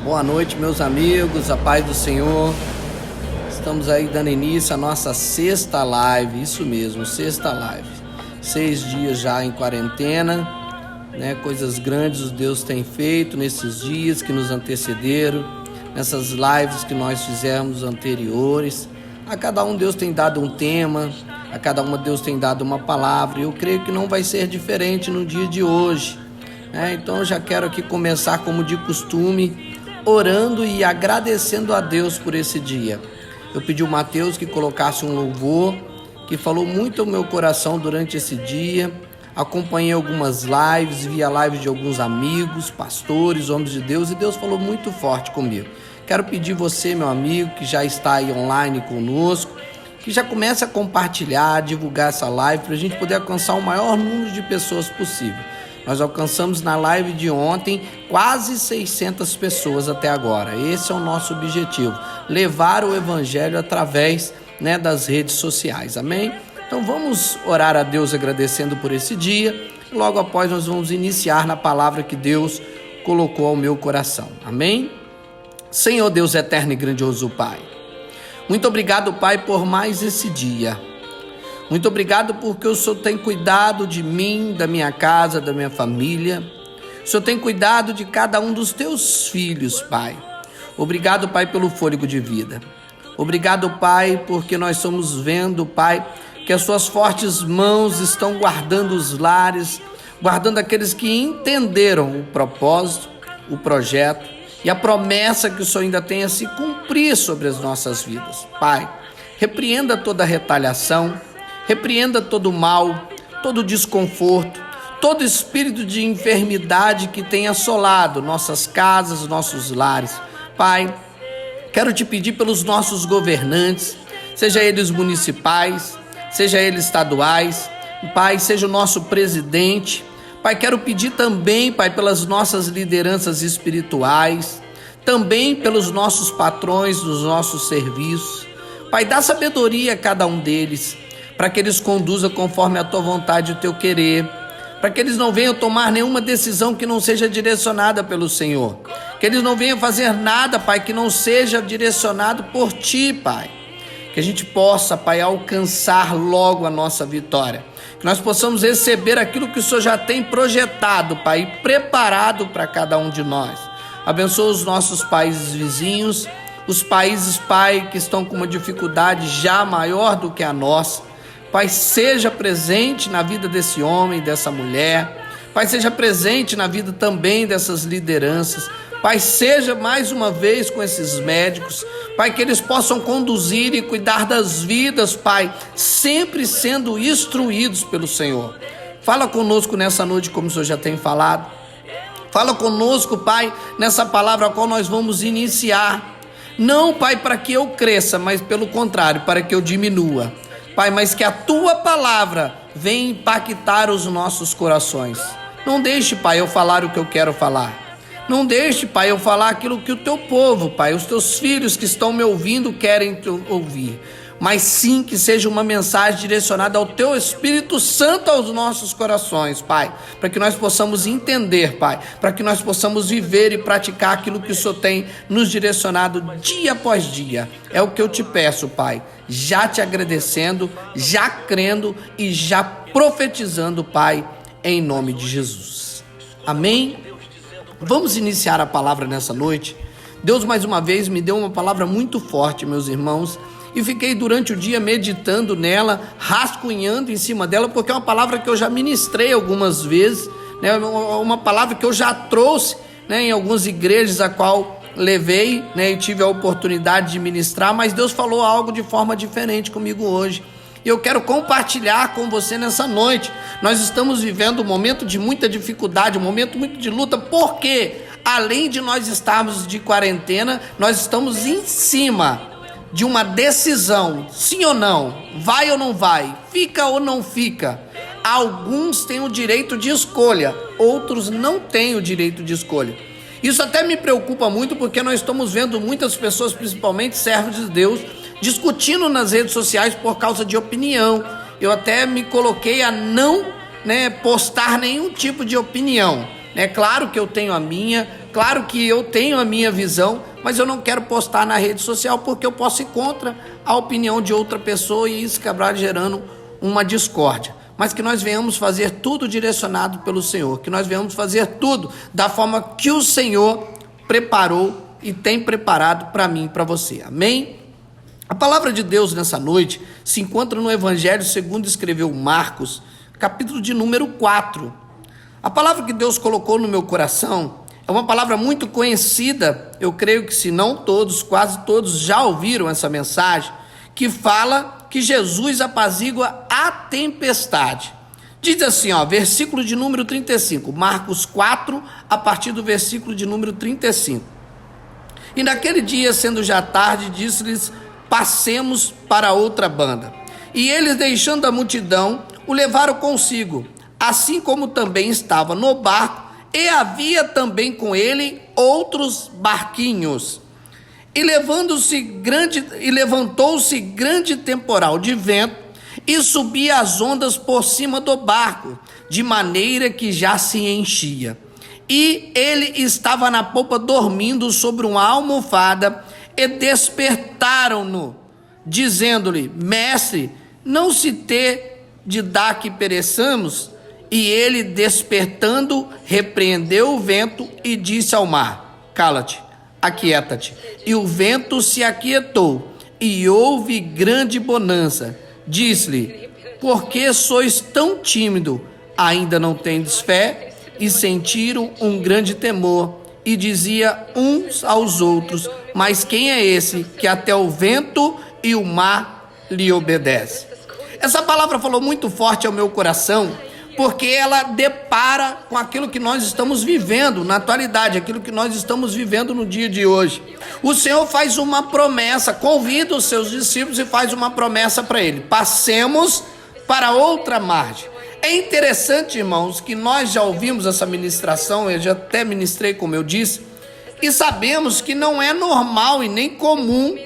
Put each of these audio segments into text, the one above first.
Boa noite, meus amigos, a paz do Senhor. Estamos aí dando início à nossa sexta live, isso mesmo, sexta live. 6 dias já em quarentena, né? Coisas grandes Deus tem feito nesses dias que nos antecederam, nessas lives que nós fizemos anteriores. A cada um Deus tem dado um tema, a cada uma Deus tem dado uma palavra, e eu creio que não vai ser diferente no dia de hoje, né? Então eu já quero aqui começar como de costume, orando e agradecendo a Deus por esse dia. Eu pedi ao Mateus que colocasse um louvor, que falou muito ao meu coração durante esse dia. Acompanhei algumas lives, vi a live de alguns amigos, pastores, homens de Deus, e Deus falou muito forte comigo. Quero pedir você, meu amigo, que já está aí online conosco, que já comece a compartilhar, divulgar essa live, para a gente poder alcançar o maior número de pessoas possível. Nós alcançamos na live de ontem quase 600 pessoas até agora. Esse é o nosso objetivo, levar o evangelho através, das redes sociais, amém? Então vamos orar a Deus agradecendo por esse dia. Logo após nós vamos iniciar na palavra que Deus colocou ao meu coração, amém? Senhor Deus eterno e grandioso Pai, muito obrigado, Pai, por mais esse dia. Muito obrigado porque o Senhor tem cuidado de mim, da minha casa, da minha família. O Senhor tem cuidado de cada um dos teus filhos, Pai. Obrigado, Pai, pelo fôlego de vida. Obrigado, Pai, porque nós estamos vendo, Pai, que as suas fortes mãos estão guardando os lares, guardando aqueles que entenderam o propósito, o projeto e a promessa que o Senhor ainda tem a se cumprir sobre as nossas vidas. Pai, repreenda toda retaliação, repreenda todo mal, todo desconforto, todo espírito de enfermidade que tem assolado nossas casas, nossos lares. Pai, quero te pedir pelos nossos governantes, seja eles municipais, seja eles estaduais, Pai, seja o nosso presidente. Pai, quero pedir também, Pai, pelas nossas lideranças espirituais, também pelos nossos patrões dos nossos serviços. Pai, dá sabedoria a cada um deles, para que eles conduzam conforme a tua vontade e o teu querer, para que eles não venham tomar nenhuma decisão que não seja direcionada pelo Senhor, que eles não venham fazer nada, Pai, que não seja direcionado por ti, Pai, que a gente possa, Pai, alcançar logo a nossa vitória, que nós possamos receber aquilo que o Senhor já tem projetado, Pai, e preparado para cada um de nós. Abençoa os nossos países vizinhos, os países, Pai, que estão com uma dificuldade já maior do que a nossa. Pai, seja presente na vida desse homem, dessa mulher. Pai, seja presente na vida também dessas lideranças. Pai, seja mais uma vez com esses médicos. Pai, que eles possam conduzir e cuidar das vidas, Pai, sempre sendo instruídos pelo Senhor. Fala conosco nessa noite, como o Senhor já tem falado. Fala conosco, Pai, nessa palavra a qual nós vamos iniciar. Não, Pai, para que eu cresça, mas pelo contrário, para que eu diminua. Pai, mas que a tua palavra venha impactar os nossos corações. Não deixe, Pai, eu falar o que eu quero falar. Não deixe, Pai, eu falar aquilo que o teu povo, Pai, os teus filhos que estão me ouvindo querem ouvir. Mas sim que seja uma mensagem direcionada ao teu Espírito Santo aos nossos corações, Pai, para que nós possamos entender, Pai, para que nós possamos viver e praticar aquilo que o Senhor tem nos direcionado dia após dia. É o que eu te peço, Pai, já te agradecendo, já crendo e já profetizando, Pai, em nome de Jesus. Amém? Vamos iniciar a palavra nessa noite. Deus mais uma vez me deu uma palavra muito forte, meus irmãos, e fiquei durante o dia meditando nela, rascunhando em cima dela, porque é uma palavra que eu já ministrei algumas vezes, uma palavra que eu já trouxe, em algumas igrejas a qual levei, e tive a oportunidade de ministrar, mas Deus falou algo de forma diferente comigo hoje. E eu quero compartilhar com você nessa noite. Nós estamos vivendo um momento de muita dificuldade, um momento muito de luta, porque além de nós estarmos de quarentena, nós estamos em cima de uma decisão, sim ou não, vai ou não vai, fica ou não fica. Alguns têm o direito de escolha, outros não têm o direito de escolha. Isso até me preocupa muito, porque nós estamos vendo muitas pessoas, principalmente servos de Deus, discutindo nas redes sociais por causa de opinião. Eu até me coloquei a não postar nenhum tipo de opinião. É claro que eu tenho a minha, Claro que eu tenho a minha visão, mas eu não quero postar na rede social porque eu posso ir contra a opinião de outra pessoa e isso acabar gerando uma discórdia. Mas que nós venhamos fazer tudo direcionado pelo Senhor, que nós venhamos fazer tudo da forma que o Senhor preparou e tem preparado para mim e para você. Amém? A palavra de Deus nessa noite se encontra no Evangelho segundo escreveu Marcos, capítulo de número 4. A palavra que Deus colocou no meu coração é uma palavra muito conhecida, eu creio que se não todos, quase todos já ouviram essa mensagem, que fala que Jesus apazigua a tempestade. Diz assim, versículo de número 35, Marcos 4, a partir do versículo de número 35. E naquele dia, sendo já tarde, disse-lhes, passemos para outra banda. E eles, deixando a multidão, o levaram consigo, assim como também estava no barco, e havia também com ele outros barquinhos. E levantou-se grande temporal de vento, e subia as ondas por cima do barco, de maneira que já se enchia. E ele estava na popa dormindo sobre uma almofada, e despertaram-no, dizendo-lhe, mestre, não se te de dar que pereçamos? E ele, despertando, repreendeu o vento e disse ao mar, cala-te, aquieta-te. E o vento se aquietou, e houve grande bonança. Disse-lhe, por que sois tão tímido? Ainda não tendes fé? E sentiram um grande temor, e dizia uns aos outros, mas quem é esse que até o vento e o mar lhe obedece? Essa palavra falou muito forte ao meu coração, porque ela depara com aquilo que nós estamos vivendo na atualidade, aquilo que nós estamos vivendo no dia de hoje. O Senhor faz uma promessa, convida os seus discípulos e faz uma promessa para ele, passemos para outra margem. É interessante, irmãos, que nós já ouvimos essa ministração, eu já até ministrei, como eu disse, e sabemos que não é normal e nem comum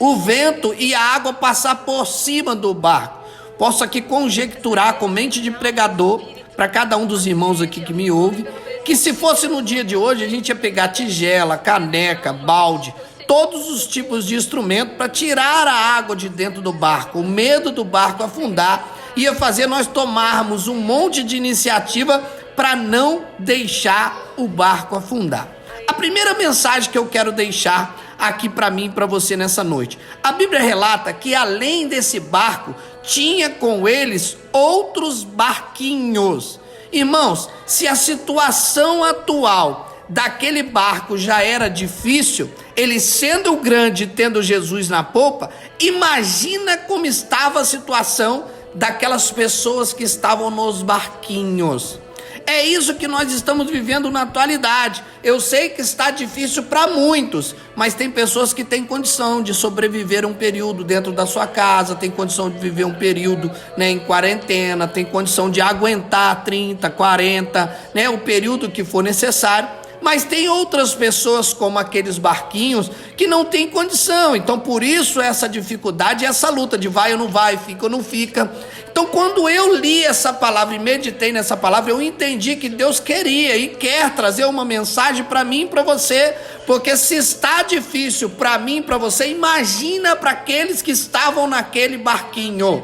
o vento e a água passar por cima do barco. Posso aqui conjecturar com mente de pregador, para cada um dos irmãos aqui que me ouve, que se fosse no dia de hoje, a gente ia pegar tigela, caneca, balde, todos os tipos de instrumento para tirar a água de dentro do barco. O medo do barco afundar ia fazer nós tomarmos um monte de iniciativa para não deixar o barco afundar. A primeira mensagem que eu quero deixar aqui para mim e para você nessa noite. A Bíblia relata que além desse barco, tinha com eles outros barquinhos. Irmãos, se a situação atual daquele barco já era difícil, ele sendo grande, tendo Jesus na popa, imagina como estava a situação daquelas pessoas que estavam nos barquinhos. É isso que nós estamos vivendo na atualidade. Eu sei que está difícil para muitos, mas tem pessoas que têm condição de sobreviver um período dentro da sua casa, tem condição de viver um período, em quarentena, tem condição de aguentar 30, 40, o período que for necessário. Mas tem outras pessoas, como aqueles barquinhos, que não têm condição. Então, por isso, essa dificuldade, essa luta de vai ou não vai, fica ou não fica. Então, quando eu li essa palavra e meditei nessa palavra, eu entendi que Deus queria e quer trazer uma mensagem para mim e para você. Porque se está difícil para mim e para você, imagina para aqueles que estavam naquele barquinho.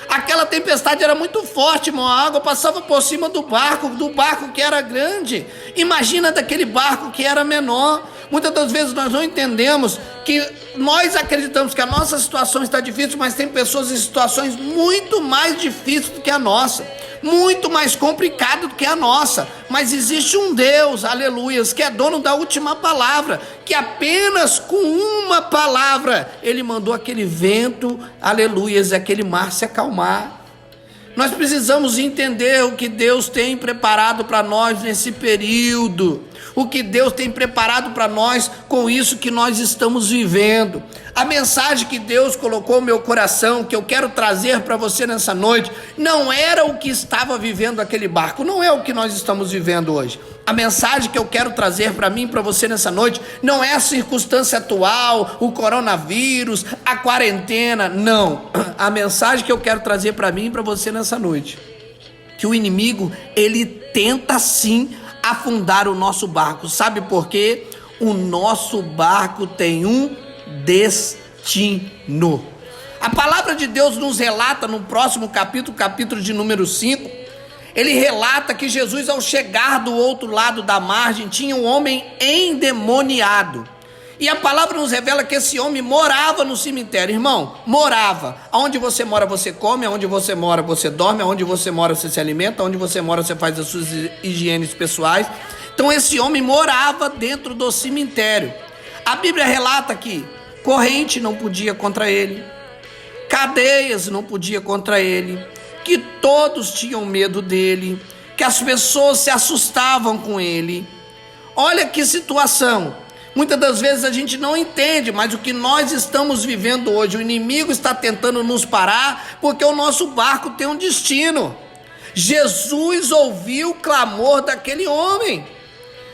Aquela tempestade era muito forte, irmão. A água passava por cima do barco que era grande. Imagina daquele barco que era menor. Muitas das vezes nós não entendemos que nós acreditamos que a nossa situação está difícil, mas tem pessoas em situações muito mais difíceis do que a nossa, muito mais complicado do que a nossa. Mas existe um Deus, aleluias, que é dono da última palavra, que apenas com uma palavra ele mandou aquele vento, aleluias, e aquele mar se acalmar. Nós precisamos entender o que Deus tem preparado para nós nesse período, o que Deus tem preparado para nós com isso que nós estamos vivendo. A mensagem que Deus colocou no meu coração, que eu quero trazer para você nessa noite, não era o que estava vivendo aquele barco, não é o que nós estamos vivendo hoje. A mensagem que eu quero trazer para mim e para você nessa noite não é a circunstância atual, o coronavírus, a quarentena, não. A mensagem que eu quero trazer para mim e para você nessa noite, que o inimigo, ele tenta sim afundar o nosso barco. Sabe por quê? O nosso barco tem um destino. A palavra de Deus nos relata no próximo capítulo, capítulo de número 5, ele relata que Jesus, ao chegar do outro lado da margem, tinha um homem endemoniado. E a palavra nos revela que esse homem morava no cemitério. Irmão, morava. Aonde você mora, você come. Aonde você mora, você dorme. Aonde você mora, você se alimenta. Aonde você mora, você faz as suas higienes pessoais. Então esse homem morava dentro do cemitério. A Bíblia relata que corrente não podia contra ele, cadeias não podia contra ele, que todos tinham medo dele, que as pessoas se assustavam com ele. Olha que situação. Muitas das vezes a gente não entende, mas o que nós estamos vivendo hoje, o inimigo está tentando nos parar, porque o nosso barco tem um destino. Jesus ouviu o clamor daquele homem.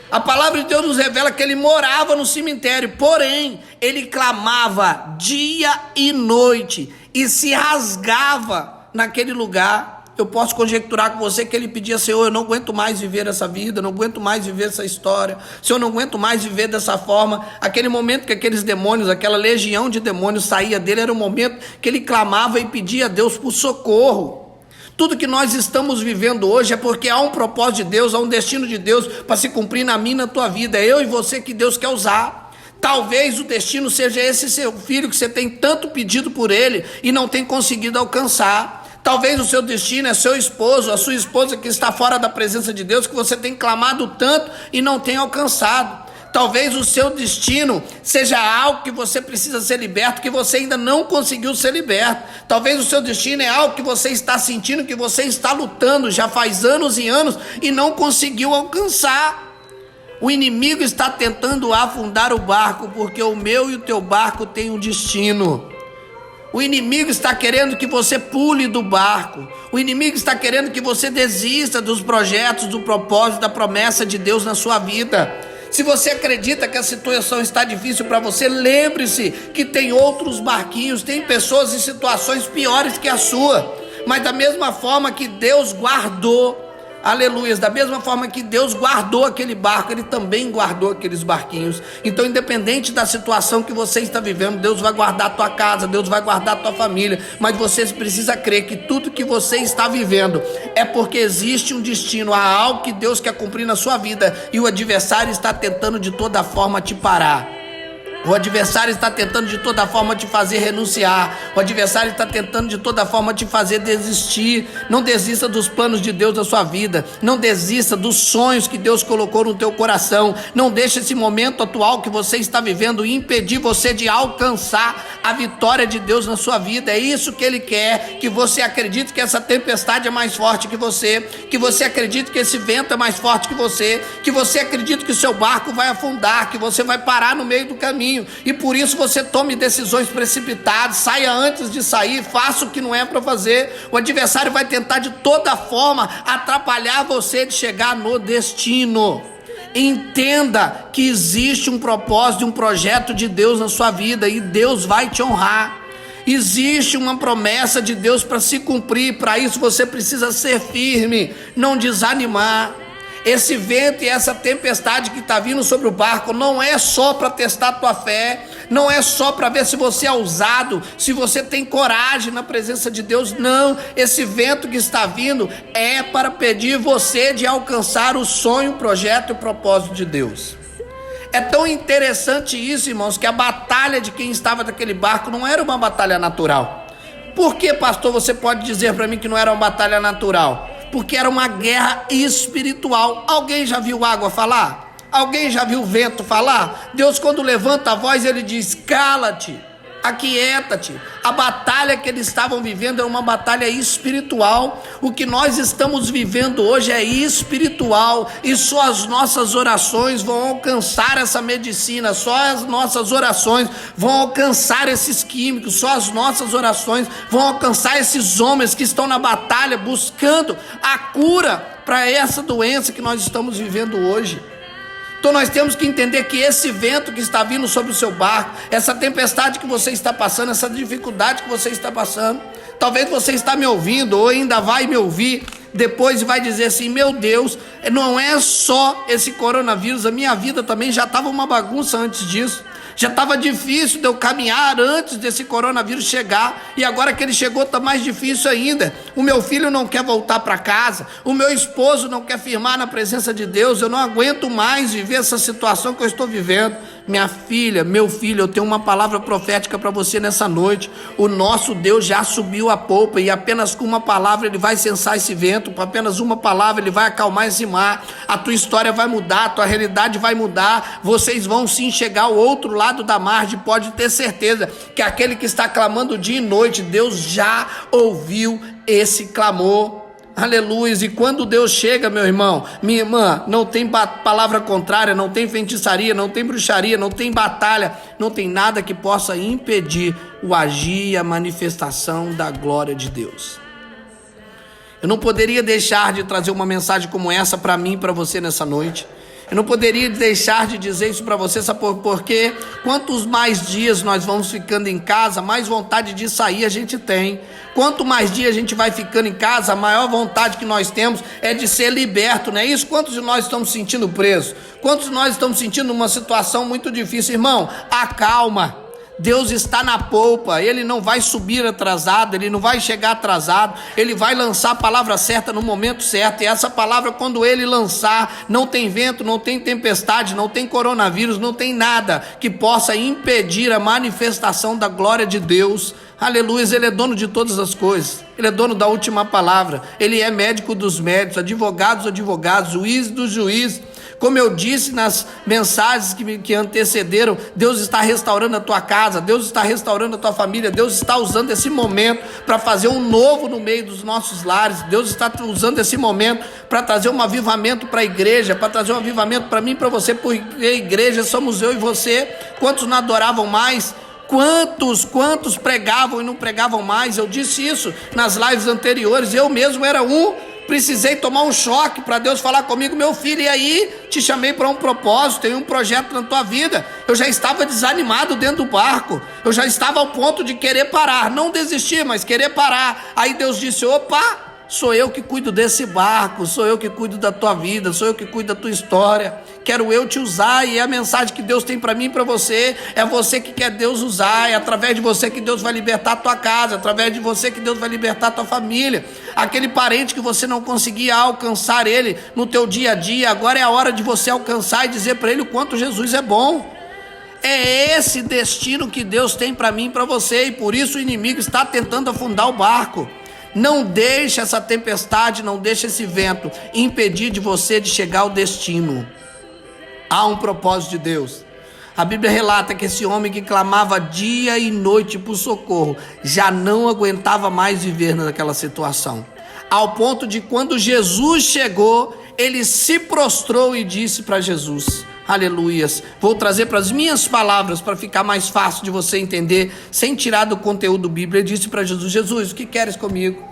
A palavra de Deus nos revela que ele morava no cemitério, porém, ele clamava dia e noite e se rasgava naquele lugar. Eu posso conjecturar com você que ele pedia: Senhor, eu não aguento mais viver essa vida, eu não aguento mais viver essa história, Senhor, eu não aguento mais viver dessa forma. Aquele momento que aqueles demônios, aquela legião de demônios saía dele, era o momento que ele clamava e pedia a Deus por socorro. Tudo que nós estamos vivendo hoje é porque há um propósito de Deus, há um destino de Deus para se cumprir na minha e na tua vida. É eu e você que Deus quer usar. Talvez o destino seja esse seu filho que você tem tanto pedido por ele e não tem conseguido alcançar. Talvez o seu destino é seu esposo, a sua esposa que está fora da presença de Deus, que você tem clamado tanto e não tem alcançado. Talvez o seu destino seja algo que você precisa ser liberto, que você ainda não conseguiu ser liberto. Talvez o seu destino é algo que você está sentindo, que você está lutando já faz anos e anos e não conseguiu alcançar. O inimigo está tentando afundar o barco, porque o meu e o teu barco tem um destino. O inimigo está querendo que você pule do barco. O inimigo está querendo que você desista dos projetos, do propósito, da promessa de Deus na sua vida. Se você acredita que a situação está difícil para você, lembre-se que tem outros barquinhos, tem pessoas em situações piores que a sua. Mas da mesma forma que Deus guardou, aleluia, da mesma forma que Deus guardou aquele barco, Ele também guardou aqueles barquinhos. Então, independente da situação que você está vivendo, Deus vai guardar a tua casa, Deus vai guardar a tua família. Mas você precisa crer que tudo que você está vivendo é porque existe um destino, há algo que Deus quer cumprir na sua vida e o adversário está tentando de toda forma te parar. O adversário está tentando de toda forma te fazer renunciar. O adversário está tentando de toda forma te fazer desistir. Não desista dos planos de Deus na sua vida. Não desista dos sonhos que Deus colocou no teu coração. Não deixe esse momento atual que você está vivendo impedir você de alcançar a vitória de Deus na sua vida. É isso que Ele quer, que você acredite que essa tempestade é mais forte que você acredite que esse vento é mais forte que você acredite que o seu barco vai afundar, que você vai parar no meio do caminho. E por isso você tome decisões precipitadas, saia antes de sair, faça o que não é para fazer. O adversário vai tentar de toda forma atrapalhar você de chegar no destino. Entenda que existe um propósito, um projeto de Deus na sua vida e Deus vai te honrar. Existe uma promessa de Deus para se cumprir. Para isso você precisa ser firme, não desanimar. Esse vento e essa tempestade que está vindo sobre o barco não é só para testar a tua fé, não é só para ver se você é ousado, se você tem coragem na presença de Deus, não. Esse vento que está vindo é para pedir você de alcançar o sonho, o projeto e o propósito de Deus. É tão interessante isso, irmãos, que a batalha de quem estava naquele barco não era uma batalha natural. Por que, pastor, você pode dizer para mim que não era uma batalha natural? Porque era uma guerra espiritual. Alguém já viu água falar? Alguém já viu o vento falar? Deus, quando levanta a voz, Ele diz: cala-te, aquieta-te. A batalha que eles estavam vivendo era uma batalha espiritual. O que nós estamos vivendo hoje é espiritual, e só as nossas orações vão alcançar essa medicina, só as nossas orações vão alcançar esses químicos, só as nossas orações vão alcançar esses homens que estão na batalha buscando a cura para essa doença que nós estamos vivendo hoje. Então nós temos que entender que esse vento que está vindo sobre o seu barco, essa tempestade que você está passando, essa dificuldade que você está passando, talvez você está me ouvindo ou ainda vai me ouvir depois e vai dizer assim: meu Deus, não é só esse coronavírus, a minha vida também já estava uma bagunça antes disso. Já estava difícil de eu caminhar antes desse coronavírus chegar, e agora que ele chegou está mais difícil ainda. O meu filho não quer voltar para casa, o meu esposo não quer firmar na presença de Deus. Eu não aguento mais viver essa situação que eu estou vivendo. Minha filha, meu filho, eu tenho uma palavra profética para você nessa noite. O nosso Deus já subiu a polpa, e apenas com uma palavra Ele vai cessar esse vento, com apenas uma palavra Ele vai acalmar esse mar. A tua história vai mudar, a tua realidade vai mudar, vocês vão sim chegar ao outro lado da margem. Pode ter certeza que aquele que está clamando dia e noite, Deus já ouviu esse clamor. Aleluia. E quando Deus chega, meu irmão, minha irmã, não tem palavra contrária, não tem feitiçaria, não tem bruxaria, não tem batalha, não tem nada que possa impedir o agir e a manifestação da glória de Deus. Eu não poderia deixar de trazer uma mensagem como essa para mim e para você nessa noite. Eu não poderia deixar de dizer isso para você, sabe por quê? Quantos mais dias nós vamos ficando em casa, mais vontade de sair a gente tem. Quanto mais dias a gente vai ficando em casa, a maior vontade que nós temos é de ser liberto, não é isso? Quantos de nós estamos sentindo presos? Quantos de nós estamos sentindo uma situação muito difícil? Irmão, acalma. Deus está na polpa, Ele não vai subir atrasado, Ele não vai chegar atrasado, Ele vai lançar a palavra certa no momento certo, e essa palavra, quando Ele lançar, não tem vento, não tem tempestade, não tem coronavírus, não tem nada que possa impedir a manifestação da glória de Deus. Aleluia. Ele é dono de todas as coisas, Ele é dono da última palavra, Ele é médico dos médicos, advogado dos advogados, juiz dos juízes. Como eu disse nas mensagens que antecederam, Deus está restaurando a tua casa, Deus está restaurando a tua família, Deus está usando esse momento para fazer um novo no meio dos nossos lares, Deus está usando esse momento para trazer um avivamento para a igreja, para trazer um avivamento para mim e para você, porque a igreja somos eu e você. Quantos não adoravam mais? Quantos pregavam e não pregavam mais? Eu disse isso nas lives anteriores, eu mesmo era precisei tomar um choque para Deus falar comigo: meu filho, e aí? Te chamei para um propósito, tem um projeto na tua vida. Eu já estava desanimado dentro do barco, eu já estava ao ponto de querer parar, não desistir, mas querer parar. Aí Deus disse: opa, sou eu que cuido desse barco, sou eu que cuido da tua vida, sou eu que cuido da tua história, quero eu te usar. E é a mensagem que Deus tem para mim e para você, é você que quer Deus usar, é através de você que Deus vai libertar a tua casa, é através de você que Deus vai libertar a tua família. Aquele parente que você não conseguia alcançar ele no teu dia a dia, agora é a hora de você alcançar e dizer para ele o quanto Jesus é bom. É esse destino que Deus tem para mim e para você, e por isso o inimigo está tentando afundar o barco. Não deixe essa tempestade, não deixe esse vento impedir de você de chegar ao destino. Há um propósito de Deus. A Bíblia relata que esse homem que clamava dia e noite por socorro já não aguentava mais viver naquela situação, ao ponto de, quando Jesus chegou, ele se prostrou e disse para Jesus: aleluias. Vou trazer para as minhas palavras para ficar mais fácil de você entender, sem tirar do conteúdo bíblico. Ele disse para Jesus: Jesus, o que queres comigo?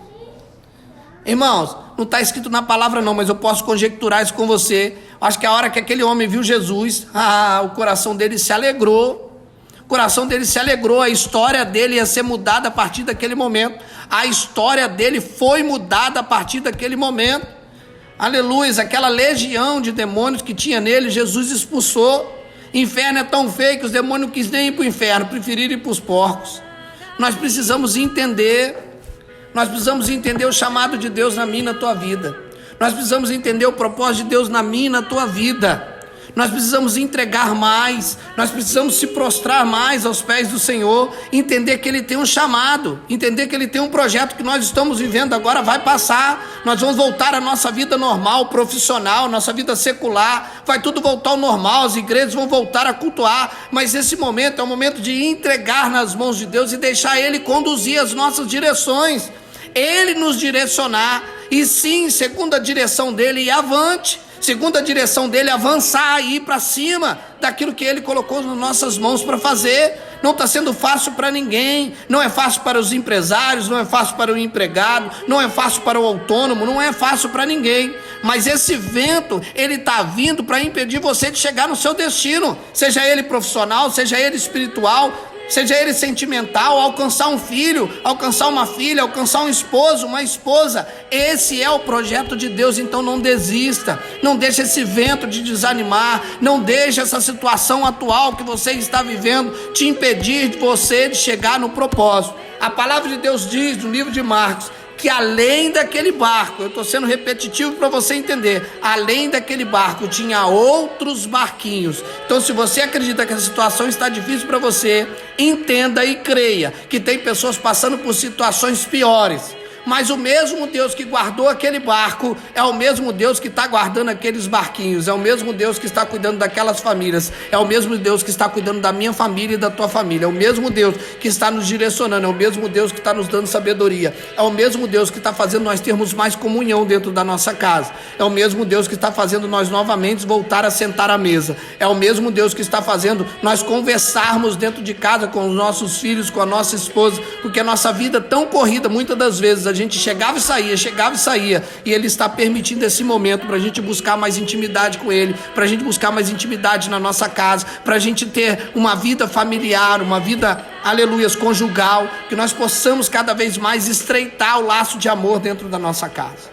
Irmãos, não está escrito na palavra não, mas eu posso conjecturar isso com você. Acho que a hora que aquele homem viu Jesus, o coração dele se alegrou. O coração dele se alegrou, a história dele ia ser mudada a partir daquele momento. A história dele foi mudada a partir daquele momento. Aleluia. Aquela legião de demônios que tinha nele, Jesus expulsou. Inferno é tão feio que os demônios não quis nem ir para o inferno, preferiram ir para os porcos. Nós precisamos entender o chamado de Deus na minha e na tua vida. Nós precisamos entender o propósito de Deus na minha e na tua vida. Nós precisamos entregar mais, nós precisamos se prostrar mais aos pés do Senhor, entender que Ele tem um chamado, entender que Ele tem um projeto que nós estamos vivendo agora, vai passar, nós vamos voltar à nossa vida normal, profissional, nossa vida secular, vai tudo voltar ao normal, as igrejas vão voltar a cultuar, mas esse momento é o momento de entregar nas mãos de Deus e deixar Ele conduzir as nossas direções, Ele nos direcionar, e sim, segundo a direção dele, e avante. Segundo a direção dele, avançar e ir para cima daquilo que ele colocou nas nossas mãos para fazer. Não está sendo fácil para ninguém, não é fácil para os empresários, não é fácil para o empregado, não é fácil para o autônomo, não é fácil para ninguém. Mas esse vento, ele está vindo para impedir você de chegar no seu destino, seja ele profissional, seja ele espiritual, seja ele sentimental, alcançar um filho, alcançar uma filha, alcançar um esposo, uma esposa. Esse é o projeto de Deus. Então não desista, não deixe esse vento de desanimar, não deixe essa situação atual que você está vivendo te impedir de você de chegar no propósito. A palavra de Deus diz no livro de Marcos que além daquele barco, eu estou sendo repetitivo para você entender, além daquele barco tinha outros barquinhos. Então, se você acredita que a situação está difícil para você, entenda e creia que tem pessoas passando por situações piores. Mas o mesmo Deus que guardou aquele barco é o mesmo Deus que está guardando aqueles barquinhos, é o mesmo Deus que está cuidando daquelas famílias, é o mesmo Deus que está cuidando da minha família e da tua família, é o mesmo Deus que está nos direcionando, é o mesmo Deus que está nos dando sabedoria, é o mesmo Deus que está fazendo nós termos mais comunhão dentro da nossa casa, é o mesmo Deus que está fazendo nós novamente voltar a sentar à mesa, é o mesmo Deus que está fazendo nós conversarmos dentro de casa com os nossos filhos, com a nossa esposa, porque a nossa vida é tão corrida, muitas das vezes a gente chegava e saía, e Ele está permitindo esse momento para a gente buscar mais intimidade com Ele, para a gente buscar mais intimidade na nossa casa, para a gente ter uma vida familiar, uma vida, aleluias, conjugal, que nós possamos cada vez mais estreitar o laço de amor dentro da nossa casa.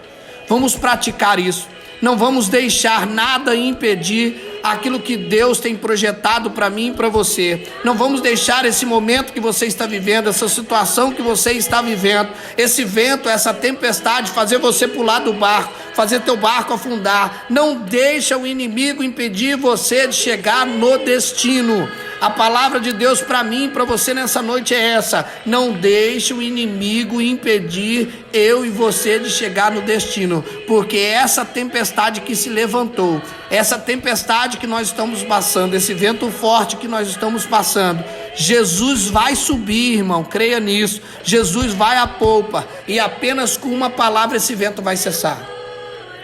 Vamos praticar isso, não vamos deixar nada impedir aquilo que Deus tem projetado para mim e para você. Não vamos deixar esse momento que você está vivendo, essa situação que você está vivendo, esse vento, essa tempestade fazer você pular do barco, fazer teu barco afundar. Não deixa o inimigo impedir você de chegar no destino. A palavra de Deus para mim e para você nessa noite é essa: não deixe o inimigo impedir eu e você de chegar no destino, porque essa tempestade que se levantou, essa tempestade que nós estamos passando, esse vento forte que nós estamos passando, Jesus vai subir, irmão, creia nisso. Jesus vai à polpa, e apenas com uma palavra esse vento vai cessar,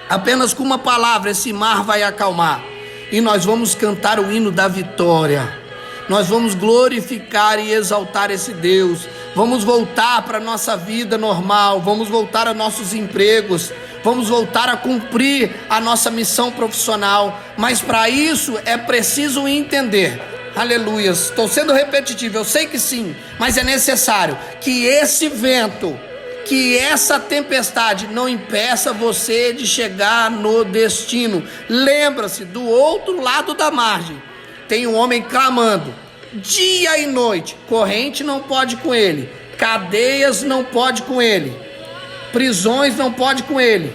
apenas com uma palavra esse mar vai acalmar, e nós vamos cantar o hino da vitória. Nós vamos glorificar e exaltar esse Deus. Vamos voltar para a nossa vida normal. Vamos voltar a nossos empregos. Vamos voltar a cumprir a nossa missão profissional. Mas para isso é preciso entender. Aleluias. Estou sendo repetitivo, eu sei que sim. Mas é necessário que esse vento, que essa tempestade não impeça você de chegar no destino. Lembra-se, do outro lado da margem tem um homem clamando, dia e noite. Corrente não pode com ele, cadeias não pode com ele, prisões não pode com ele.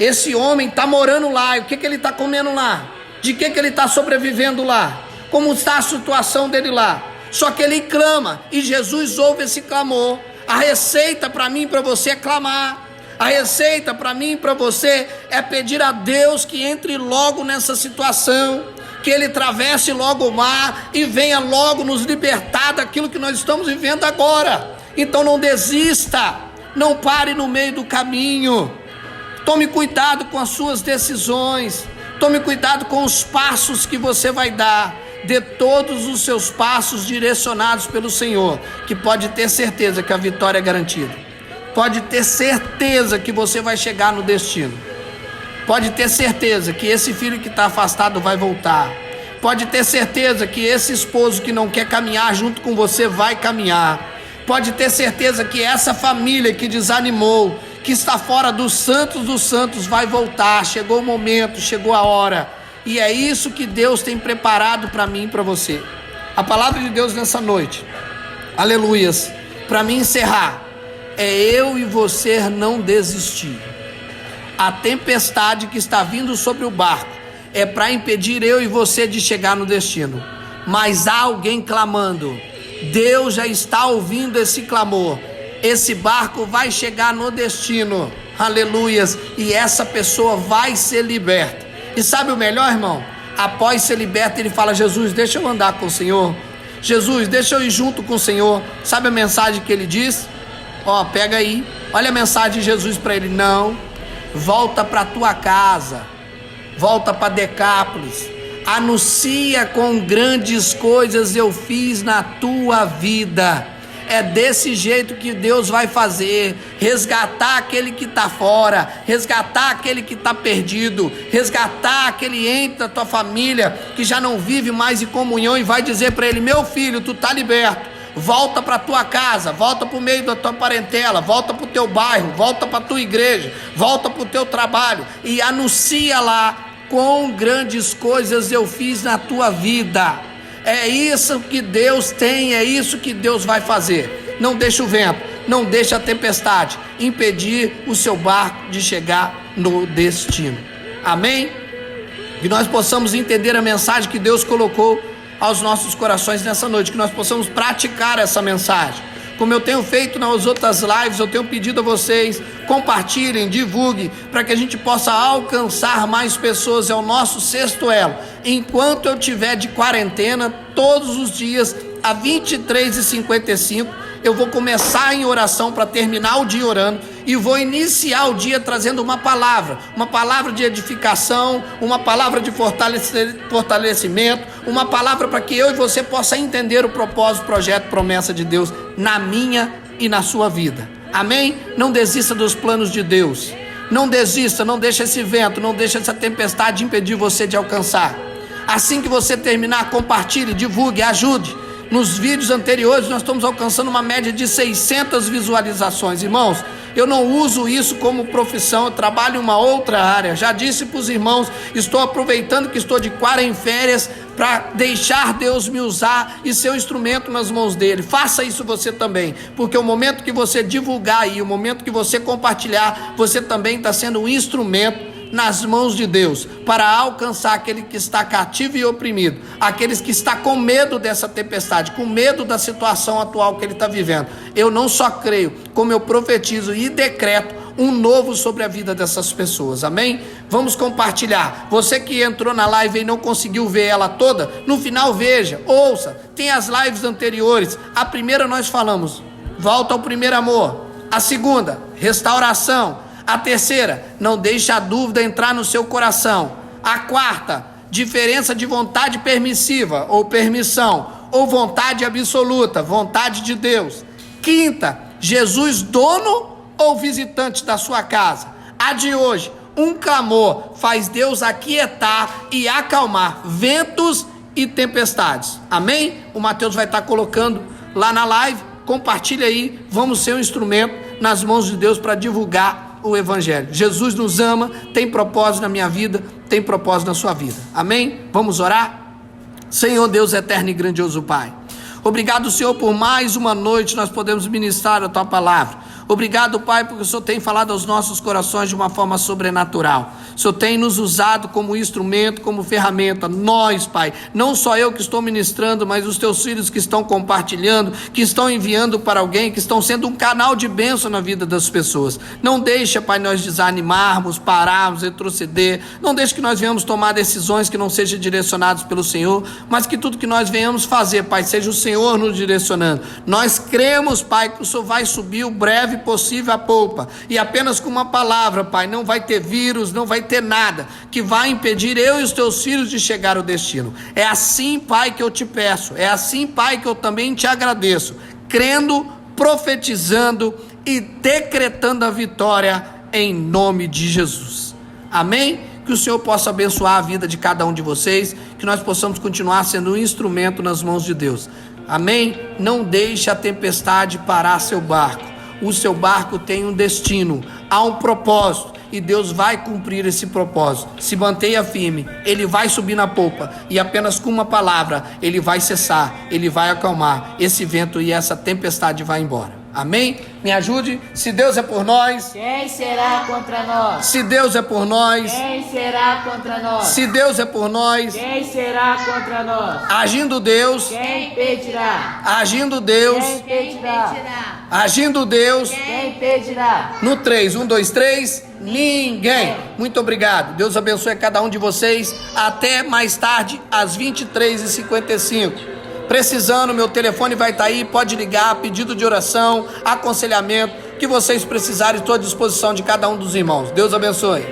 Esse homem está morando lá, e o que ele está comendo lá? De que ele está sobrevivendo lá? Como está a situação dele lá? Só que ele clama, e Jesus ouve esse clamor. A receita para mim e para você é clamar. A receita para mim e para você é pedir a Deus que entre logo nessa situação, que Ele atravesse logo o mar e venha logo nos libertar daquilo que nós estamos vivendo agora. Então não desista, não pare no meio do caminho, tome cuidado com as suas decisões, tome cuidado com os passos que você vai dar, dê todos os seus passos direcionados pelo Senhor, que pode ter certeza que a vitória é garantida, pode ter certeza que você vai chegar no destino. Pode ter certeza que esse filho que está afastado vai voltar. Pode ter certeza que esse esposo que não quer caminhar junto com você vai caminhar. Pode ter certeza que essa família que desanimou, que está fora dos santos vai voltar. Chegou o momento, chegou a hora. E é isso que Deus tem preparado para mim e para você. A palavra de Deus nessa noite, aleluias, para mim encerrar, é eu e você não desistir. A tempestade que está vindo sobre o barco é para impedir eu e você de chegar no destino. Mas há alguém clamando. Deus já está ouvindo esse clamor. Esse barco vai chegar no destino. Aleluias. E essa pessoa vai ser liberta. E sabe o melhor, irmão? Após ser liberta, ele fala: Jesus, deixa eu andar com o Senhor. Jesus, deixa eu ir junto com o Senhor. Sabe a mensagem que ele diz? Ó, pega aí. Olha a mensagem de Jesus para ele: não. Volta para tua casa, volta para Decápolis, anuncia com grandes coisas eu fiz na tua vida. É desse jeito que Deus vai fazer, resgatar aquele que está fora, resgatar aquele que está perdido, resgatar aquele ente da tua família que já não vive mais em comunhão e vai dizer para ele: meu filho, tu está liberto, volta para a tua casa, volta para o meio da tua parentela, volta para o teu bairro, volta para a tua igreja, volta para o teu trabalho e anuncia lá: quão grandes coisas eu fiz na tua vida. É isso que Deus tem, é isso que Deus vai fazer. Não deixa o vento, não deixa a tempestade impedir o seu barco de chegar no destino. Amém? Que nós possamos entender a mensagem que Deus colocou aos nossos corações nessa noite, que nós possamos praticar essa mensagem. Como eu tenho feito nas outras lives, eu tenho pedido a vocês: compartilhem, divulguem, para que a gente possa alcançar mais pessoas. É o nosso sexto elo. Enquanto eu tiver de quarentena, todos os dias, às 23h55, eu vou começar em oração para terminar o dia orando, e vou iniciar o dia trazendo uma palavra de edificação, uma palavra de fortalecimento, uma palavra para que eu e você possa entender o propósito, projeto, promessa de Deus na minha e na sua vida. Amém? Não desista dos planos de Deus. Não desista, não deixa esse vento, não deixa essa tempestade impedir você de alcançar. Assim que você terminar, compartilhe, divulgue, ajude. Nos vídeos anteriores nós estamos alcançando uma média de 600 visualizações. Irmãos, eu não uso isso como profissão, eu trabalho em uma outra área. Já disse para os irmãos, estou aproveitando que estou de férias para deixar Deus me usar e ser um instrumento nas mãos dele. Faça isso você também, porque o momento que você divulgar aí, o momento que você compartilhar, você também está sendo um instrumento nas mãos de Deus, para alcançar aquele que está cativo e oprimido, aqueles que estão com medo dessa tempestade, com medo da situação atual que ele está vivendo. Eu não só creio, como eu profetizo e decreto um novo sobre a vida dessas pessoas. Amém? Vamos compartilhar. Você que entrou na live e não conseguiu ver ela toda, no final veja, ouça, tem as lives anteriores. A primeira nós falamos, volta ao primeiro amor. A segunda, restauração. A terceira, não deixe a dúvida entrar no seu coração. A quarta, diferença de vontade permissiva ou permissão, ou vontade absoluta, vontade de Deus. Quinta, Jesus dono ou visitante da sua casa. A de hoje, um clamor faz Deus aquietar e acalmar ventos e tempestades. Amém? O Mateus vai estar colocando lá na live. Compartilha aí, vamos ser um instrumento nas mãos de Deus para divulgar o evangelho. Jesus nos ama, tem propósito na minha vida, tem propósito na sua vida. Amém? Vamos orar? Senhor Deus eterno e grandioso Pai, obrigado, Senhor, por mais uma noite nós podemos ministrar a Tua palavra. Obrigado, Pai, porque o Senhor tem falado aos nossos corações de uma forma sobrenatural. O Senhor tem nos usado como instrumento, como ferramenta. Nós, Pai, não só eu que estou ministrando, mas os Teus filhos que estão compartilhando, que estão enviando para alguém, que estão sendo um canal de bênção na vida das pessoas. Não deixa, Pai, nós desanimarmos, pararmos, retroceder. Não deixe que nós venhamos tomar decisões que não sejam direcionadas pelo Senhor, mas que tudo que nós venhamos fazer, Pai, seja o Senhor nos direcionando. Nós cremos, Pai, que o Senhor vai subir o breve possível a polpa, e apenas com uma palavra, Pai, não vai ter vírus, não vai ter nada que vai impedir eu e os Teus filhos de chegar ao destino. É assim, Pai, que eu te peço, é assim, Pai, que eu também te agradeço, crendo, profetizando e decretando a vitória em nome de Jesus. Amém? Que o Senhor possa abençoar a vida de cada um de vocês, que nós possamos continuar sendo um instrumento nas mãos de Deus. Amém? Não deixe a tempestade parar seu barco. O seu barco tem um destino, há um propósito, e Deus vai cumprir esse propósito. Se mantenha firme, Ele vai subir na polpa, e apenas com uma palavra, Ele vai cessar, Ele vai acalmar esse vento e essa tempestade vai embora. Amém? Me ajude. Se Deus é por nós, quem será contra nós? Se Deus é por nós, quem será contra nós? Se Deus é por nós, quem será contra nós? Agindo Deus, quem impedirá? Agindo Deus, quem impedirá? Agindo Deus, quem impedirá? No 3, 1, 2, 3, ninguém. Muito obrigado. Deus abençoe cada um de vocês. Até mais tarde, às 23h55. Precisando, meu telefone vai estar aí, pode ligar, pedido de oração, aconselhamento, que vocês precisarem, estou à disposição de cada um dos irmãos. Deus abençoe.